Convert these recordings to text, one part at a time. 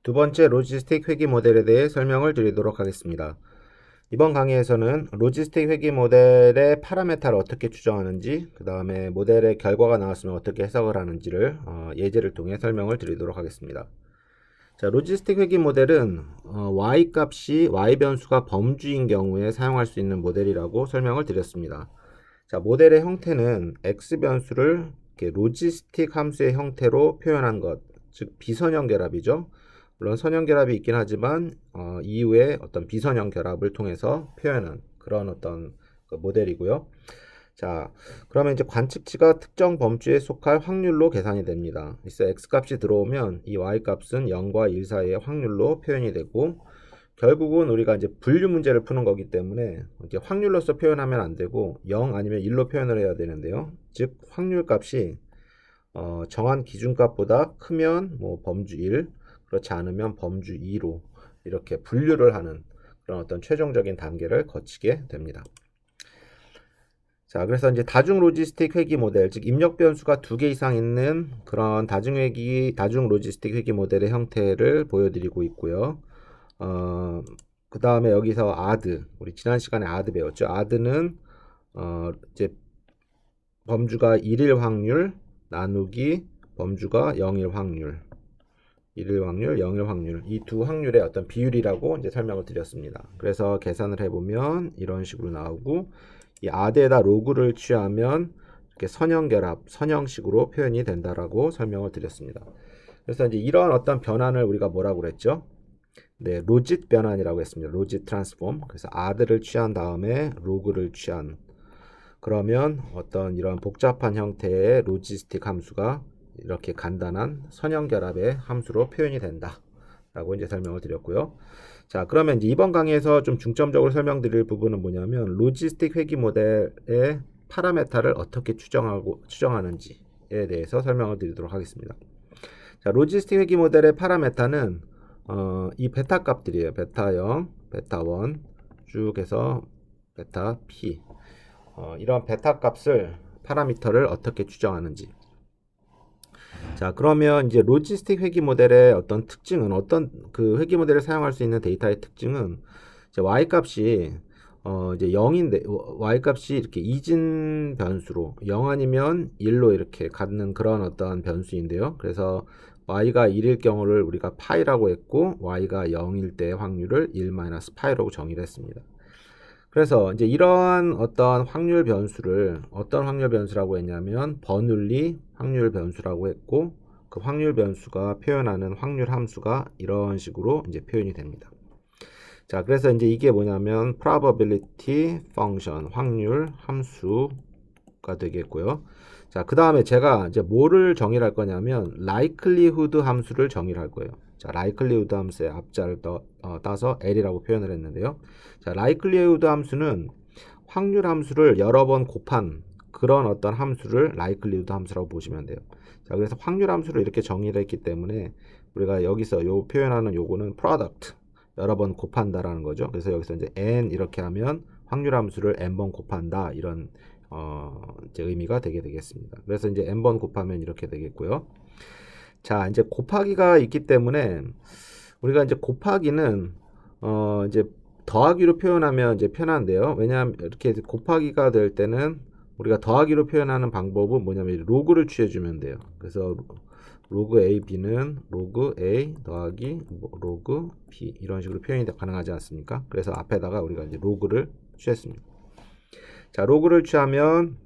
두 번째 로지스틱 회귀 모델에 대해 설명을 드리도록 하겠습니다. 이번 강의에서는 로지스틱 회귀 모델의 파라메타를 어떻게 추정하는지, 그 다음에 모델의 결과가 나왔으면 어떻게 해석을 하는지를 예제를 통해 설명을 드리도록 하겠습니다. 자, 로지스틱 회귀 모델은 y 값이 y 변수가 범주인 경우에 사용할 수 있는 모델이라고 설명을 드렸습니다. 자, 모델의 형태는 x 변수를 이렇게 로지스틱 함수의 형태로 표현한 것, 즉 비선형 결합이죠. 물론 선형 결합이 있긴 하지만 이후에 어떤 비선형 결합을 통해서 표현한 그런 어떤 그 모델이고요. 자, 그러면 이제 관측치가 특정 범주에 속할 확률로 계산이 됩니다. 그래서 x 값이 들어오면 이 y 값은 0과 1 사이의 확률로 표현이 되고, 결국은 우리가 이제 분류 문제를 푸는 거기 때문에 이렇게 확률로서 표현하면 안 되고 0 아니면 1로 표현을 해야 되는데요. 즉 확률 값이 정한 기준값보다 크면 뭐 범주 1, 그렇지 않으면 범주 2로 이렇게 분류를 하는 그런 어떤 최종적인 단계를 거치게 됩니다. 자, 그래서 이제 다중 로지스틱 회귀 모델, 즉 입력 변수가 2개 이상 있는 그런 다중 로지스틱 회귀 모델의 형태를 보여드리고 있고요. 그 다음에 여기서 아드, 우리 지난 시간에 아드 배웠죠. 아드는 이제 범주가 1일 확률 나누기 범주가 0일 확률, 1일 확률, 0일 확률, 이 두 확률의 어떤 비율이라고 이제 설명을 드렸습니다. 그래서 계산을 해보면 이런 식으로 나오고, 이 아드에다 로그를 취하면 이렇게 선형 결합, 선형식으로 표현이 된다라고 설명을 드렸습니다. 그래서 이제 이런 어떤 변환을 우리가 뭐라고 그랬죠? 네, 로짓 변환이라고 했습니다. 로짓 트랜스폼. 그래서 아드를 취한 다음에 로그를 취한, 그러면 어떤 이런 복잡한 형태의 로지스틱 함수가 이렇게 간단한 선형 결합의 함수로 표현이 된다 라고 이제 설명을 드렸고요. 자, 그러면 이제 이번 강의에서 좀 중점적으로 설명드릴 부분은 뭐냐면 로지스틱 회귀 모델의 파라메타를 어떻게 추정하는지에 대해서 설명을 드리도록 하겠습니다. 자, 로지스틱 회귀 모델의 파라메타는 이 베타 값들이에요. 베타 0, 베타 1 쭉 해서 베타 p, 이런 베타 값을 파라미터를 어떻게 추정하는지. 자, 그러면 이제 로지스틱 회귀 모델의 어떤 특징은, 어떤 그 회귀 모델을 사용할 수 있는 데이터의 특징은, 이제 y 값이 이제 0인데 y 값이 이렇게 이진 변수로 0 아니면 1로 이렇게 갖는 그런 어떤 변수인데요. 그래서 y가 1일 경우를 우리가 파이라고 했고, y가 0일 때의 확률을 1-파이라고 정의를 했습니다. 그래서 이제 이러한 어떤 확률 변수를 어떤 확률 변수라고 했냐면 버눌리 확률 변수라고 했고, 그 확률 변수가 표현하는 확률 함수가 이런 식으로 이제 표현이 됩니다. 자, 그래서 이제 이게 뭐냐면 probability function, 확률 함수가 되겠고요. 자, 그 다음에 제가 이제 뭐를 정의할 거냐면 likelihood 함수를 정의할 거예요. 자, likelihood 함수의 앞자를 따서 L이라고 표현을 했는데요. 자, likelihood 함수는 확률 함수를 여러 번 곱한 그런 어떤 함수를 likelihood 함수라고 보시면 돼요. 자, 그래서 확률 함수를 이렇게 정의를 했기 때문에 우리가 여기서 요 표현하는 요거는 product, 여러 번 곱한다라는 거죠. 그래서 여기서 이제 n 이렇게 하면 확률 함수를 n번 곱한다, 이런 이제 의미가 되게 되겠습니다. 그래서 이제 n번 곱하면 이렇게 되겠고요. 자, 이제 곱하기가 있기 때문에 우리가 이제 곱하기는 이제 더하기로 표현하면 이제 편한데요. 왜냐하면 이렇게 곱하기가 될 때는 우리가 더하기로 표현하는 방법은 뭐냐면 로그를 취해주면 돼요. 그래서 로그 a, b는 로그 a 더하기 로그 b, 이런 식으로 표현이 가능하지 않습니까? 그래서 앞에다가 우리가 이제 로그를 취했습니다. 자, 로그를 취하면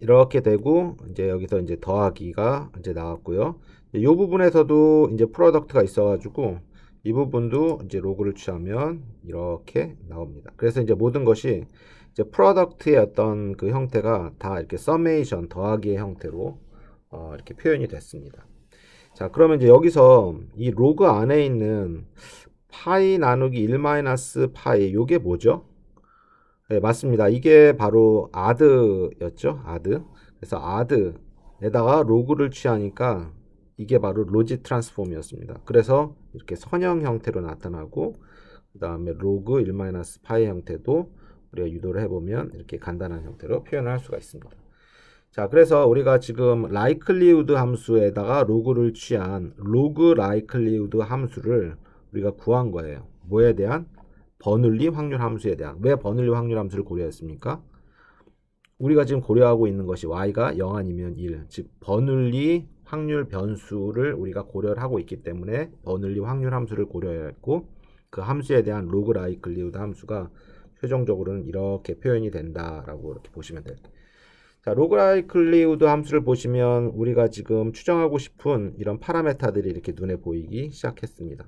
이렇게 되고, 이제 여기서 이제 더하기가 이제 나왔고요. 이 부분에서도 이제 프로덕트가 있어가지고 이 부분도 이제 로그를 취하면 이렇게 나옵니다. 그래서 이제 모든 것이 이제 프로덕트의 어떤 그 형태가 다 이렇게 서메이션, 더하기의 형태로 이렇게 표현이 됐습니다. 자, 그러면 이제 여기서 이 로그 안에 있는 파이 나누기 1-파이, 요게 뭐죠? 네, 맞습니다. 이게 바로 아드였죠. 아드. 그래서 아드에다가 로그를 취하니까 이게 바로 로지 트랜스폼이었습니다. 그래서 이렇게 선형 형태로 나타나고, 그 다음에 로그 1-파이 형태도 우리가 유도를 해보면 이렇게 간단한 형태로 표현을 할 수가 있습니다. 자, 그래서 우리가 지금 likelihood 함수에다가 로그를 취한 log likelihood 함수를 우리가 구한 거예요. 뭐에 대한? 버눌리 확률 함수에 대한. 왜 버눌리 확률 함수를 고려했습니까? 우리가 지금 고려하고 있는 것이 y가 0 아니면 1, 즉 버눌리 확률 변수를 우리가 고려를 하고 있기 때문에 버눌리 확률 함수를 고려했고, 그 함수에 대한 log likelihood 함수가 최종적으로는 이렇게 표현이 된다라고 이렇게 보시면 돼요. 자, log likelihood 함수를 보시면 우리가 지금 추정하고 싶은 이런 파라메타들이 이렇게 눈에 보이기 시작했습니다.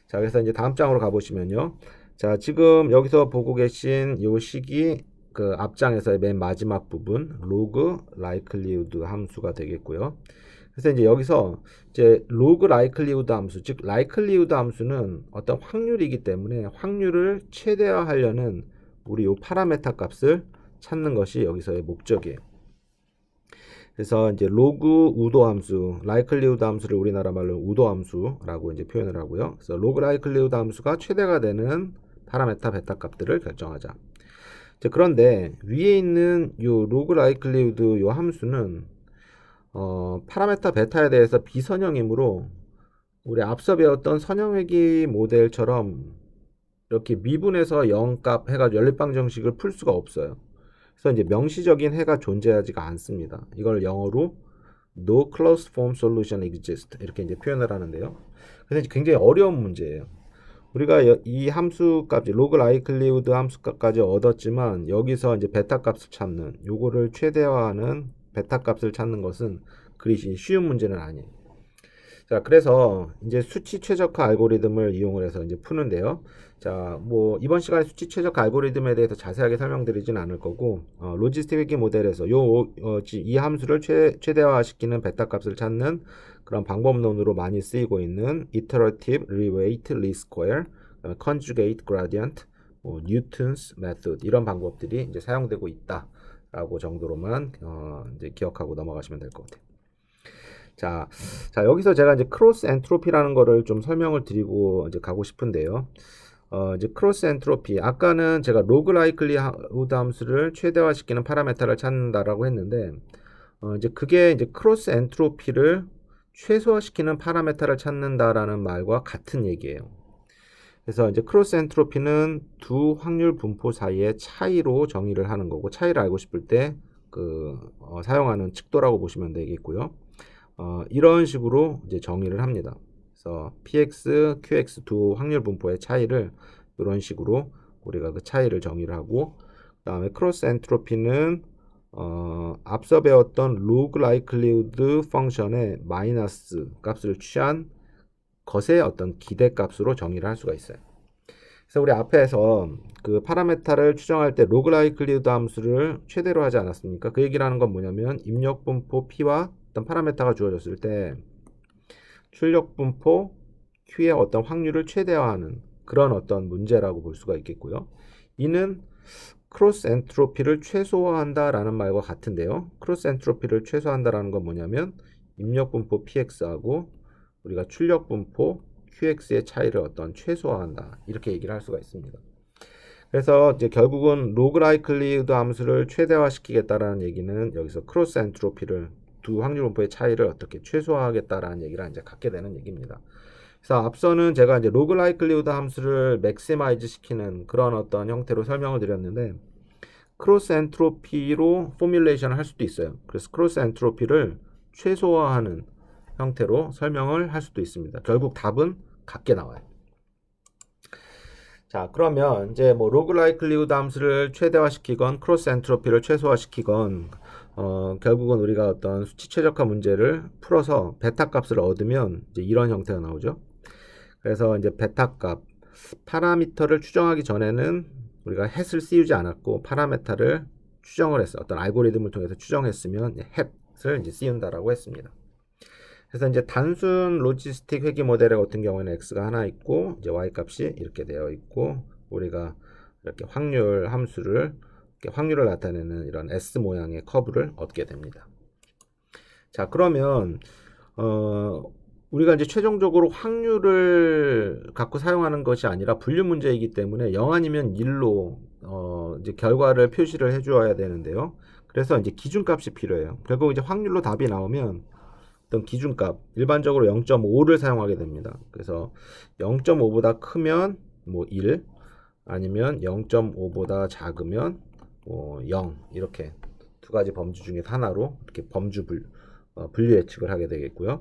자, 그래서 이제 다음 장으로 가보시면요. 자, 지금 여기서 보고 계신 이 식이 그 앞장에서의 맨 마지막 부분 log likelihood 함수가 되겠고요. 그래서 이제 여기서 이제 log likelihood 함수, 즉 likelihood 함수는 어떤 확률이기 때문에 확률을 최대화하려는 우리 요 파라메타 값을 찾는 것이 여기서의 목적이에요. 그래서 이제 로그 우도 함수, likelihood 함수를 우리나라 말로 우도 함수라고 이제 표현을 하고요. 그래서 log likelihood 함수가 최대가 되는 파라메타 베타 값들을 결정하자. 이제 그런데 위에 있는 요 log likelihood 요 함수는 파라메타 베타에 대해서 비선형이므로 우리 앞서 배웠던 선형회귀 모델처럼 이렇게 미분해서 0값 해가지고 연립방 정식을 풀 수가 없어요. 그래서 이제 명시적인 해가 존재하지가 않습니다. 이걸 영어로 no closed form solution exist 이렇게 이제 표현을 하는데요. 그래서 굉장히 어려운 문제예요. 우리가 이 함수 값, log likelihood 함수 값까지 얻었지만 여기서 이제 베타 값을 찾는, 요거를 최대화하는 베타 값을 찾는 것은 그리 쉬운 문제는 아니에요. 자, 그래서 이제 수치 최적화 알고리즘을 이용을 해서 이제 푸는데요. 자, 뭐 이번 시간에 수치 최적화 알고리즘에 대해서 자세하게 설명드리진 않을 거고, 로지스틱 회귀 모델에서 이 함수를 최대화시키는 베타 값을 찾는 그런 방법론으로 많이 쓰이고 있는 iterative reweight least square, conjugate gradient, Newton's method 이런 방법들이 이제 사용되고 있다라고 정도로만 이제 기억하고 넘어가시면 될 것 같아요. 자, 여기서 제가 이제 크로스 엔트로피라는 거를 좀 설명을 드리고 이제 가고 싶은데요. 이제 크로스 엔트로피, 아까는 제가 로그 라이클리후드 함수를 최대화시키는 파라메타를 찾는다라고 했는데, 이제 그게 이제 크로스 엔트로피를 최소화시키는 파라메타를 찾는다라는 말과 같은 얘기예요. 그래서 이제 크로스 엔트로피는 두 확률 분포 사이의 차이로 정의를 하는 거고, 차이를 알고 싶을 때 사용하는 칙도라고 보시면 되겠고요. 이런 식으로 이제 정의를 합니다. 그래서 px, qx 두 확률 분포의 차이를 이런 식으로 우리가 그 차이를 정의를 하고, 그 다음에 크로스 엔트로피는 앞서 배웠던 log likelihood 펑션의 마이너스 값을 취한 것의 어떤 기대 값으로 정의를 할 수가 있어요. 그래서 우리 앞에서 그 파라메타를 추정할 때 log likelihood 함수를 최대로 하지 않았습니까? 그 얘기를 하는 건 뭐냐면 입력 분포 p와 어떤 파라메타가 주어졌을 때 출력 분포 q의 어떤 확률을 최대화하는 그런 어떤 문제라고 볼 수가 있겠고요. 이는 크로스 엔트로피를 최소화한다라는 말과 같은데요. 크로스 엔트로피를 최소화한다라는 건 뭐냐면 입력 분포 px하고 우리가 출력 분포 qx의 차이를 어떤 최소화한다 이렇게 얘기를 할 수가 있습니다. 그래서 이제 결국은 log likelihood 함수를 최대화시키겠다라는 얘기는 여기서 크로스 엔트로피를 두 확률 분포의 차이를 어떻게 최소화하겠다라는 얘기를 이제 갖게 되는 얘기입니다. 그래서 앞서는 제가 이제 log likelihood 함수를 maximize 시키는 그런 어떤 형태로 설명을 드렸는데 크로스 엔트로피로 포뮬레이션을 할 수도 있어요. 그래서 크로스 엔트로피를 최소화하는 형태로 설명을 할 수도 있습니다. 결국 답은 같게 나와요. 자, 그러면 이제 뭐 log likelihood 함수를 최대화시키건 크로스 엔트로피를 최소화시키건 결국은 우리가 어떤 수치 최적화 문제를 풀어서 베타 값을 얻으면 이제 이런 형태가 나오죠. 그래서 이제 베타 값 파라미터를 추정하기 전에는 우리가 햇을 씌우지 않았고 파라메타를 추정을 했어. 어떤 알고리즘을 통해서 추정했으면 햇을 이제 씌운다라고 했습니다. 그래서 이제 단순 로지스틱 회귀 모델 같은 경우에는 x가 하나 있고 이제 y 값이 이렇게 되어 있고 우리가 이렇게 확률 함수를 이렇게 확률을 나타내는 이런 S 모양의 커브를 얻게 됩니다. 자, 그러면 우리가 이제 최종적으로 확률을 갖고 사용하는 것이 아니라 분류 문제이기 때문에 0 아니면 1로 이제 결과를 표시를 해 주어야 되는데요. 그래서 이제 기준값이 필요해요. 결국 이제 확률로 답이 나오면 어떤 기준값, 일반적으로 0.5를 사용하게 됩니다. 그래서 0.5보다 크면 뭐 1, 아니면 0.5보다 작으면 뭐 0, 이렇게 두 가지 범주 중에 하나로 이렇게 분류 예측을 하게 되겠고요.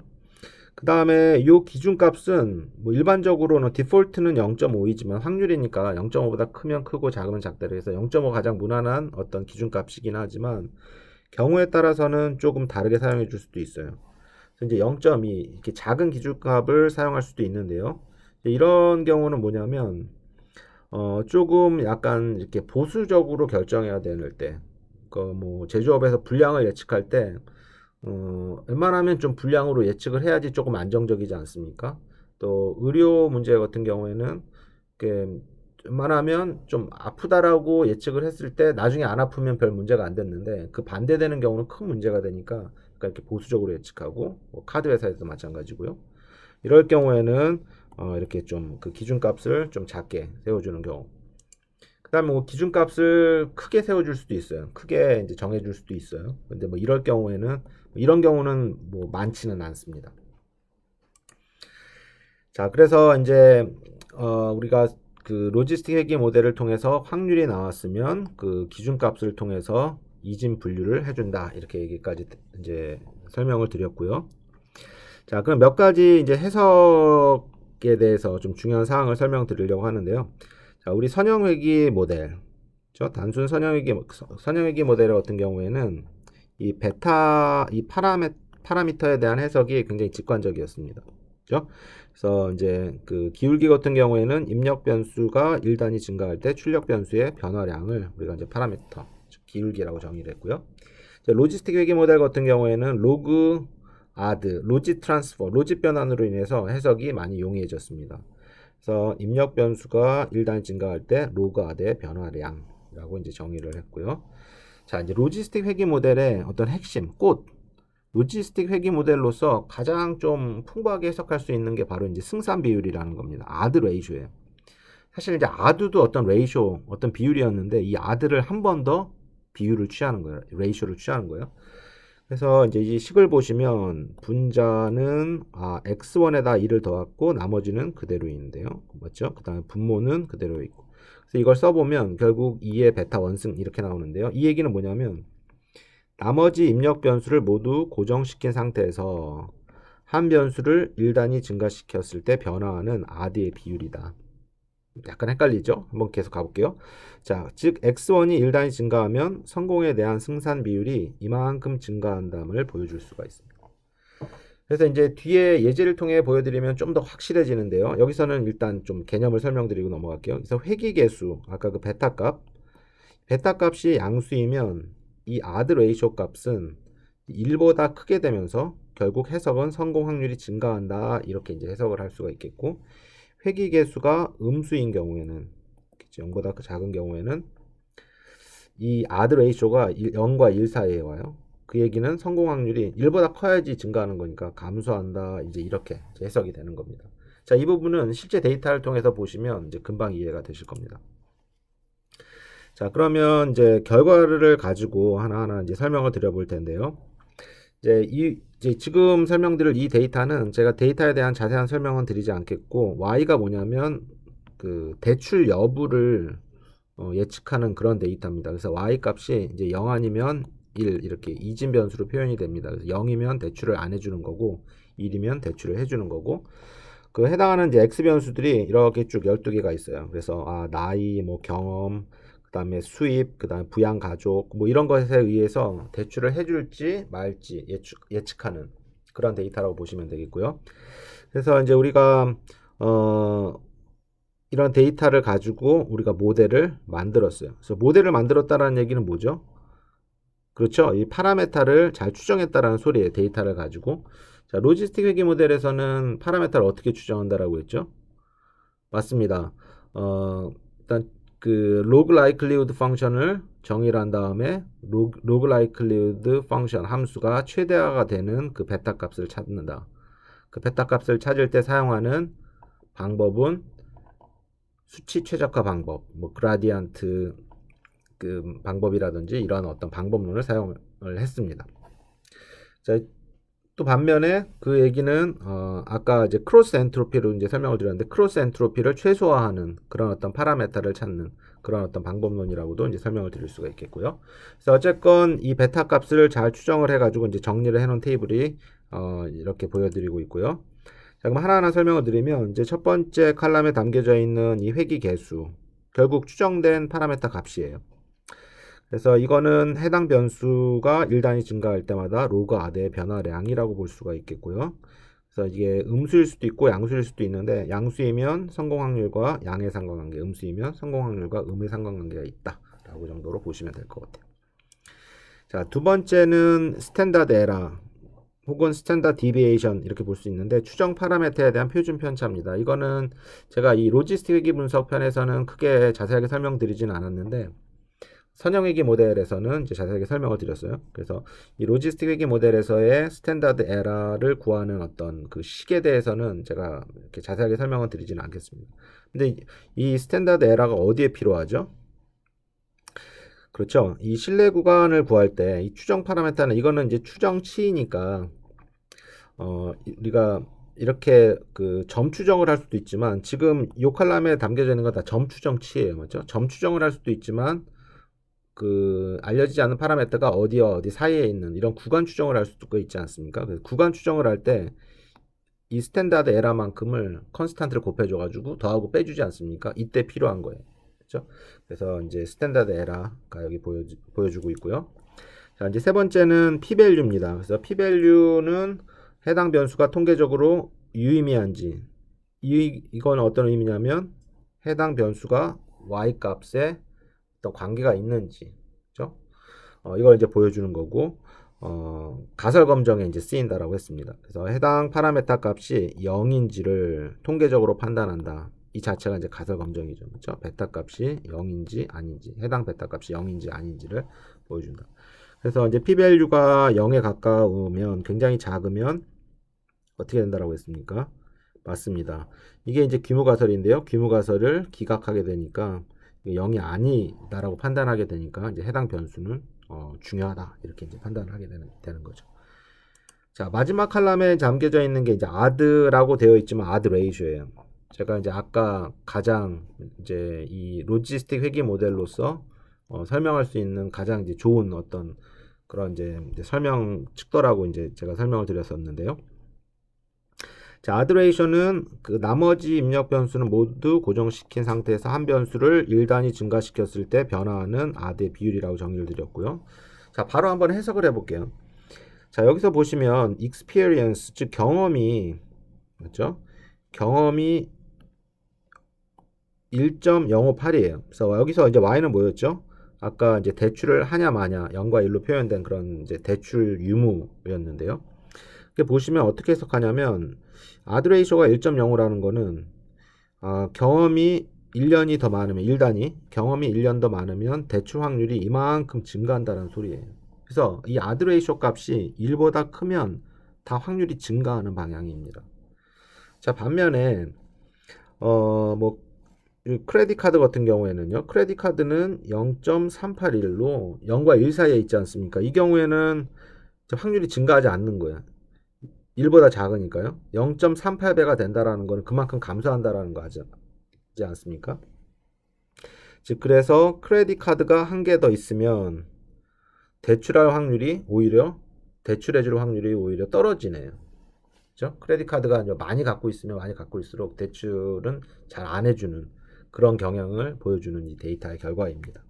그 다음에 이 기준값은 뭐 일반적으로는 디폴트는 0.5이지만 확률이니까 0.5보다 크면 크고 작으면 작다. 그래서 0.5 가장 무난한 어떤 기준값이긴 하지만 경우에 따라서는 조금 다르게 사용해 줄 수도 있어요. 그래서 이제 0.2 이렇게 작은 기준값을 사용할 수도 있는데요. 이런 경우는 뭐냐면 조금 약간 이렇게 보수적으로 결정해야 될 때, 뭐 제조업에서 분량을 예측할 때 웬만하면 좀 분량으로 예측을 해야지 조금 안정적이지 않습니까? 또 의료 문제 같은 경우에는 이렇게 웬만하면 좀 아프다라고 예측을 했을 때 나중에 안 아프면 별 문제가 안 됐는데 그 반대되는 경우는 큰 문제가 되니까 그러니까 이렇게 보수적으로 예측하고 뭐 카드 회사에도 마찬가지고요. 이럴 경우에는 이렇게 좀 그 기준값을 좀 작게 세워주는 경우. 그다음에 뭐 기준값을 크게 세워줄 수도 있어요. 크게 이제 정해줄 수도 있어요. 근데 뭐 이런 경우는 뭐 많지는 않습니다. 자, 그래서 이제 우리가 그 로지스틱 회계 모델을 통해서 확률이 나왔으면 그 기준값을 통해서 이진 분류를 해준다. 이렇게 얘기까지 이제 설명을 드렸고요. 자, 그럼 몇 가지 이제 해석에 대해서 좀 중요한 사항을 설명드리려고 하는데요. 자, 우리 선형회귀 모델, 단순 선형회귀 모델 같은 경우에는 이 파라미터에 대한 해석이 굉장히 직관적이었습니다. 그죠? 그래서 이제 그 기울기 같은 경우에는 입력 변수가 1단위 증가할 때 출력 변수의 변화량을 우리가 이제 파라미터, 기울기라고 정의를 했고요. 로지스틱 회귀 모델 같은 경우에는 로그 아드, 로지 트랜스퍼, 로지 변환으로 인해서 해석이 많이 용이해졌습니다. 그래서 입력 변수가 1단위 증가할 때 로그 아드의 변화량이라고 이제 정의를 했고요. 자, 이제 로지스틱 회귀 모델의 어떤 핵심, 로지스틱 회귀 모델로서 가장 좀 풍부하게 해석할 수 있는 게 바로 이제 승산 비율이라는 겁니다. 아드 레이쇼예요. 사실 이제 아드도 어떤 레이쇼, 어떤 비율이었는데 이 아드를 한 번 더 비율을 취하는 거예요. 레이쇼를 취하는 거예요. 그래서 이제 이 식을 보시면 분자는 x1에다 2를 더했고 나머지는 그대로인데요. 맞죠? 그 다음에 분모는 그대로 있고. 그래서 이걸 써보면 결국 2의 베타 원승 이렇게 나오는데요. 이 얘기는 뭐냐면 나머지 입력 변수를 모두 고정시킨 상태에서 한 변수를 1단위 증가시켰을 때 변화하는 아드의 비율이다. 약간 헷갈리죠? 한번 계속 가볼게요. 자, 즉 x1이 1단위 증가하면 성공에 대한 승산 비율이 이만큼 증가한담을 보여줄 수가 있습니다. 그래서 이제 뒤에 예제를 통해 보여드리면 좀 더 확실해지는데요. 여기서는 일단 좀 개념을 설명드리고 넘어갈게요. 그래서 회귀계수, 아까 그 베타 값이 양수이면 이 아드 레이쇼 값은 1보다 크게 되면서 결국 해석은 성공 확률이 증가한다. 이렇게 이제 해석을 할 수가 있겠고, 회귀계수가 음수인 경우에는 0보다 작은 경우에는 이 아드 레이쇼가 0과 1 사이에 와요. 그 얘기는 성공 확률이 1보다 커야지 증가하는 거니까 감소한다. 이제 이렇게 해석이 되는 겁니다. 자, 이 부분은 실제 데이터를 통해서 보시면 이제 금방 이해가 되실 겁니다. 자, 그러면 이제 결과를 가지고 하나하나 이제 설명을 드려볼 텐데요. 이제 지금 설명드릴 이 데이터는 제가 데이터에 대한 자세한 설명은 드리지 않겠고, y가 뭐냐면 그 대출 여부를 예측하는 그런 데이터입니다. 그래서 y 값이 이제 0 아니면 1 이렇게 이진 변수로 표현이 됩니다. 그래서 0이면 대출을 안 해주는 거고 1이면 대출을 해주는 거고, 그 해당하는 이제 x 변수들이 이렇게 쭉 12개가 있어요. 그래서 나이, 뭐 경험, 그다음에 수입, 그다음에 부양 가족, 뭐 이런 것에 의해서 대출을 해줄지 말지 예측하는 그런 데이터라고 보시면 되겠고요. 그래서 이제 우리가 이런 데이터를 가지고 우리가 모델을 만들었어요. 그래서 모델을 만들었다라는 얘기는 뭐죠? 그렇죠. 이 파라메타를 잘 추정했다라는 소리예요. 데이터를 가지고. 자, 로지스틱 회귀 모델에서는 파라메타를 어떻게 추정한다라고 했죠? 맞습니다. 일단 그 로그 라이클리우드 펑션을 정의를 한 다음에 로그 라이클리우드 펑션 함수가 최대화가 되는 그 베타 값을 찾는다. 그 베타 값을 찾을 때 사용하는 방법은 수치 최적화 방법, 뭐 그라디언트 방법이라든지 이러한 어떤 방법론을 사용을 했습니다. 자, 또 반면에 그 얘기는 아까 이제 크로스 엔트로피로 이제 설명을 드렸는데 크로스 엔트로피를 최소화하는 그런 어떤 파라메타를 찾는 그런 어떤 방법론이라고도 이제 설명을 드릴 수가 있겠고요. 그래서 어쨌건 이 베타 값을 잘 추정을 해가지고 이제 정리를 해놓은 테이블이 이렇게 보여드리고 있고요. 자, 그럼 하나하나 설명을 드리면 이제 첫 번째 칼럼에 담겨져 있는 이 회귀 개수 결국 추정된 파라메타 값이에요. 그래서 이거는 해당 변수가 1단위 증가할 때마다 로그 아대의 변화량이라고 볼 수가 있겠고요. 그래서 이게 음수일 수도 있고 양수일 수도 있는데 양수이면 성공 확률과 양의 상관관계, 음수이면 성공 확률과 음의 상관관계가 있다라고 정도로 보시면 될 것 같아요. 자, 두 번째는 스탠다드 에러 혹은 스탠다드 디비에이션 이렇게 볼 수 있는데 추정 파라메터에 대한 표준 편차입니다. 이거는 제가 이 로지스틱 회귀 분석 편에서는 크게 자세하게 설명드리진 않았는데 선형회귀 모델에서는 이제 자세하게 설명을 드렸어요. 그래서 이 로지스틱 회귀 모델에서의 스탠다드 에러를 구하는 어떤 그 식에 대해서는 제가 이렇게 자세하게 설명을 드리지는 않겠습니다. 근데 이 스탠다드 에러가 어디에 필요하죠? 그렇죠. 이 신뢰 구간을 구할 때 이 추정 파라메터는 이거는 이제 추정치이니까 우리가 이렇게 그 점 추정을 할 수도 있지만 지금 이 칼럼에 담겨져 있는 건 다 점 추정치예요. 맞죠? 점 추정을 할 수도 있지만 그 알려지지 않은 파라메터가 어디와 어디 사이에 있는 이런 구간 추정을 할 수도 있지 않습니까? 그래서 구간 추정을 할 때 이 스탠다드 에러만큼을 컨스탄트를 곱해줘 가지고 더하고 빼주지 않습니까? 이때 필요한 거예요. 그렇죠? 그래서 이제 스탠다드 에러가 여기 보여주고 있고요. 자, 이제 세 번째는 p-value입니다. 그래서 p-value는 해당 변수가 통계적으로 유의미한지 이건 어떤 의미냐면 해당 변수가 y 값에 어떤 관계가 있는지, 그렇죠? 이걸 이제 보여주는 거고, 가설 검정에 이제 쓰인다라고 했습니다. 그래서 해당 파라메타 값이 0인지를 통계적으로 판단한다. 이 자체가 이제 가설 검정이죠, 그렇죠? 베타 값이 0인지 아닌지, 해당 베타 값이 0인지 아닌지를 보여준다. 그래서 이제 p-value가 0에 가까우면 굉장히 작으면 어떻게 된다라고 했습니까? 맞습니다. 이게 이제 규모가설인데요. 규모가설을 기각하게 되니까 0이 아니다라고 판단하게 되니까 이제 해당 변수는 중요하다 이렇게 이제 판단을 하게 되는 거죠. 자, 마지막 칼럼에 담겨져 있는 게 이제 ad라고 되어 있지만 add ratio예요. 제가 이제 아까 가장 이제 이 로지스틱 회귀 모델로서 설명할 수 있는 가장 이제 좋은 어떤 그런 이제 설명 측도라고 이제 제가 설명을 드렸었는데요. 자, add ratio는 그 나머지 입력 변수는 모두 고정시킨 상태에서 한 변수를 1단위 증가시켰을 때 변화하는 add의 비율이라고 정의를 드렸고요. 자, 바로 한번 해석을 해볼게요. 자, 여기서 보시면 experience, 즉 경험이 맞죠? 경험이 1.058이에요. 그래서 여기서 이제 y는 뭐였죠? 아까 이제 대출을 하냐 마냐 0과 1로 표현된 그런 이제 대출 유무였는데요. 이렇게 보시면 어떻게 해석하냐면 add ratio가 1.05라는 거는 경험이 1년이 더 많으면 1단위 경험이 1년 더 많으면 대출 확률이 이만큼 증가한다는 소리예요. 그래서 이 add ratio 값이 1보다 크면 다 확률이 증가하는 방향입니다. 자, 반면에 뭐 크레딧 카드 같은 경우에는요. 크레딧 카드는 0.381로 0과 1 사이에 있지 않습니까? 이 경우에는 확률이 증가하지 않는 거예요. 1보다 작으니까요. 0.38배가 된다라는 거는 그만큼 감소한다라는 거 하지 않습니까? 즉 그래서 크레딧 카드가 한 개 더 있으면 대출할 확률이 오히려 대출해줄 확률이 오히려 떨어지네요. 그렇죠? 크레딧 카드가 많이 갖고 있으면 많이 갖고 있을수록 대출은 잘 안 해주는 그런 경향을 보여주는 이 데이터의 결과입니다.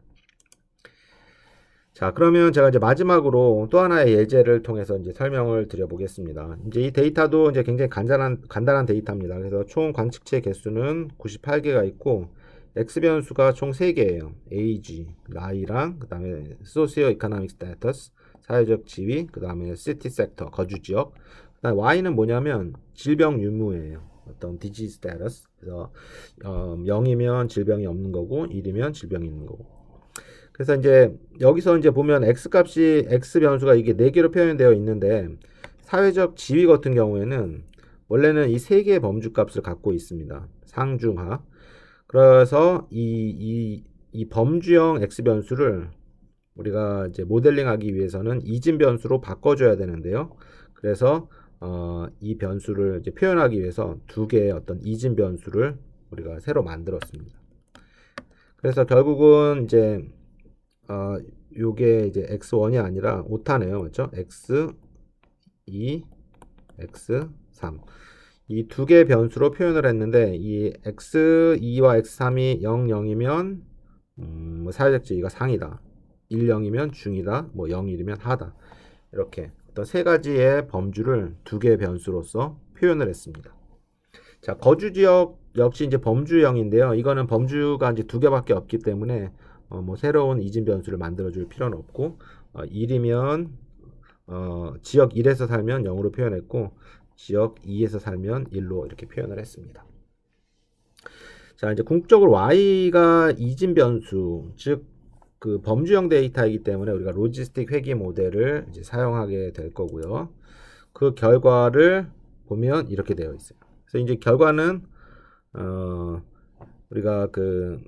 자, 그러면 제가 이제 마지막으로 또 하나의 예제를 통해서 이제 설명을 드려보겠습니다. 이제 이 데이터도 이제 굉장히 간단한 데이터입니다. 그래서 총 관측체 개수는 98개가 있고, X 변수가 총 3개예요. age, 나이랑, 그 다음에 socio-economic status, 사회적 지위, 그 다음에 city sector, 거주 지역. 그 다음에 Y는 뭐냐면 질병 유무예요. 어떤 disease status. 그래서 0이면 질병이 없는 거고, 1이면 질병이 있는 거고. 그래서 이제 여기서 이제 보면 x 값이 x 변수가 이게 4개로 표현되어 있는데 사회적 지위 같은 경우에는 원래는 이 3개의 범주 값을 갖고 있습니다. 상중하. 그래서 이 이 범주형 x 변수를 우리가 이제 모델링하기 위해서는 이진 변수로 바꿔줘야 되는데요. 그래서 이 변수를 이제 표현하기 위해서 두 개의 어떤 이진 변수를 우리가 새로 만들었습니다. 그래서 결국은 이제 요게 이제 x1이 아니라 오타네요, 그렇죠? x2, x3 이 두 개의 변수로 표현을 했는데 이 x2와 x3이 0, 0이면 사회적 지위가 상이다. 1, 0이면 중이다. 뭐 0, 1이면 하다. 이렇게 어떤 세 가지의 범주를 두 개의 변수로서 표현을 했습니다. 자, 거주 지역 역시 이제 범주형인데요. 이거는 범주가 이제 두 개밖에 없기 때문에 뭐 새로운 이진 변수를 만들어 줄 필요는 없고 1이면 지역 1에서 살면 0으로 표현했고 지역 2에서 살면 1로 이렇게 표현을 했습니다. 자, 이제 궁극적으로 y가 이진 변수, 즉 그 범주형 데이터이기 때문에 우리가 로지스틱 회귀 모델을 이제 사용하게 될 거고요. 그 결과를 보면 이렇게 되어 있어요. 그래서 이제 결과는 우리가 그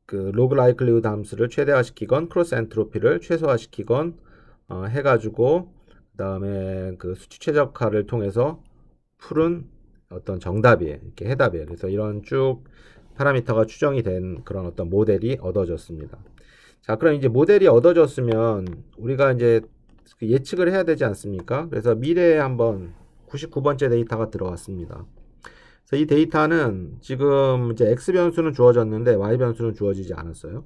로그 라이클리후드 함수를 최대화시키건 크로스 엔트로피를 최소화시키건 해가지고 그 다음에 그 수치 최적화를 통해서 푸른 어떤 정답이에요. 이렇게 해답이에요. 그래서 이런 쭉 파라미터가 추정이 된 그런 어떤 모델이 얻어졌습니다. 자, 그럼 이제 모델이 얻어졌으면 우리가 이제 예측을 해야 되지 않습니까? 그래서 미래에 한번 99번째 데이터가 들어왔습니다. 그래서 이 데이터는 지금 이제 x 변수는 주어졌는데 y 변수는 주어지지 않았어요.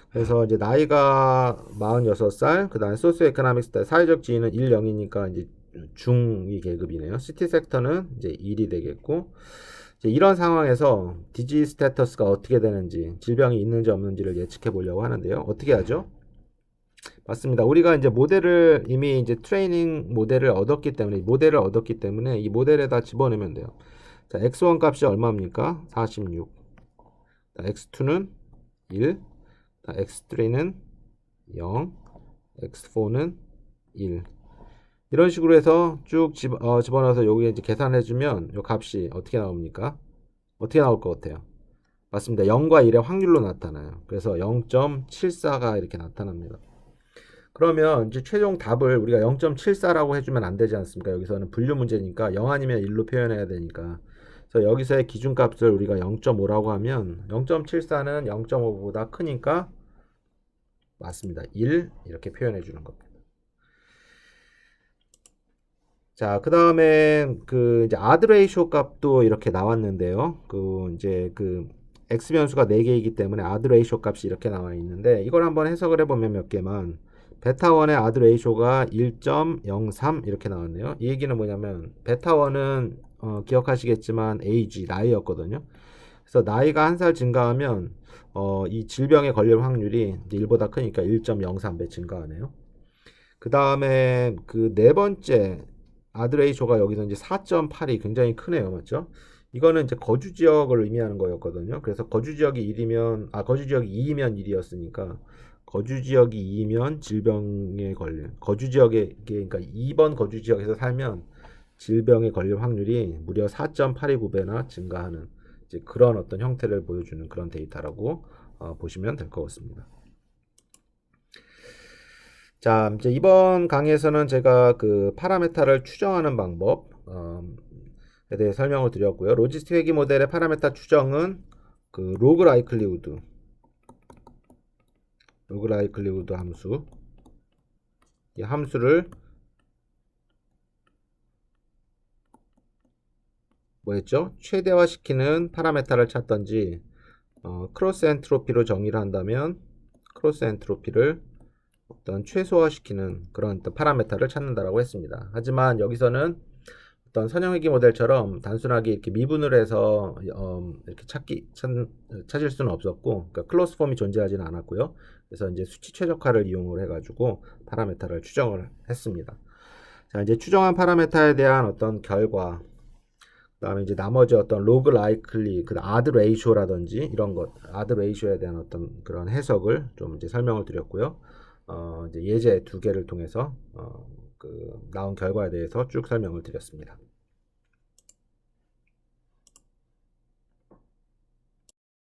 그래서 이제 나이가 46살, 그 다음에 소시오 에코노믹 스테이트 사회적 지위는 1, 0이니까 이제 중2 계급이네요. 시티 섹터는 이제 1이 되겠고, 이제 이런 상황에서 디지즈 스테이터스가 어떻게 되는지, 질병이 있는지 없는지를 예측해 보려고 하는데요. 어떻게 하죠? 맞습니다. 우리가 이제 모델을 이미 이제 트레이닝 모델을 얻었기 때문에 이 모델에다 집어넣으면 돼요. 자, x1 값이 얼마입니까? 46. x2는 1. x3는 0. x4는 1. 이런 식으로 해서 쭉 집어넣어서 여기에 이제 계산해 주면 이 값이 어떻게 나옵니까? 어떻게 나올 것 같아요? 맞습니다. 0과 1의 확률로 나타나요. 그래서 0.74가 이렇게 나타납니다. 그러면 이제 최종 답을 우리가 0.74라고 해주면 안 되지 않습니까? 여기서는 분류 문제니까 0 아니면 1로 표현해야 되니까. 그래서 여기서의 기준값을 우리가 0.5라고 하면 0.74는 0.5보다 크니까 맞습니다. 1 이렇게 표현해 주는 겁니다. 자, 그 다음에 그 이제 아드 레이쇼 값도 이렇게 나왔는데요. 그 x 변수가 4개이기 때문에 아드 레이쇼 값이 이렇게 나와 있는데 이걸 한번 해석을 해보면 몇 개만 베타1의 아드 레이쇼가 1.03 이렇게 나왔네요. 이 얘기는 뭐냐면 베타1은 기억하시겠지만 age 나이였거든요. 그래서 나이가 한 살 증가하면 이 질병에 걸릴 확률이 1보다 크니까 1.03배 증가하네요. 그 다음에 그 네 번째 아드 레이쇼가 여기서 이제 4.8이 굉장히 크네요. 맞죠? 이거는 이제 거주 지역을 의미하는 거였거든요. 그래서 거주 지역이 1이면 거주 지역이 2이면 1이었으니까 거주 지역이 2이면 질병에 걸릴 거주 지역에 그러니까 2번 거주 지역에서 살면 질병에 걸릴 확률이 무려 4.829배나 증가하는 이제 그런 어떤 형태를 보여주는 그런 데이터라고 보시면 될 것 같습니다. 자, 이제 이번 강의에서는 제가 그 파라메타를 추정하는 방법에 대해 설명을 드렸고요. 로지스틱 회귀 모델의 파라메타 추정은 그 로그 라이클리후드 함수, 이 함수를 뭐였죠? 최대화시키는 파라메타를 찾던지 크로스 엔트로피로 정의를 한다면 크로스 엔트로피를 어떤 최소화시키는 그런 어떤 파라메타를 찾는다라고 했습니다. 하지만 여기서는 어떤 선형회귀 모델처럼 단순하게 이렇게 미분을 해서 이렇게 찾을 수는 없었고, 그러니까 클로스 폼이 존재하지는 않았고요. 그래서 이제 수치 최적화를 이용을 해가지고 파라메타를 추정을 했습니다. 자, 이제 추정한 파라메타에 대한 어떤 결과, 그다음에 이제 나머지 어떤 로그 라이클리, 그 아드 레이쇼라든지 이런 것, 아드 레이쇼에 대한 어떤 그런 해석을 좀 이제 설명을 드렸고요. 이제 예제 두 개를 통해서 나온 결과에 대해서 쭉 설명을 드렸습니다.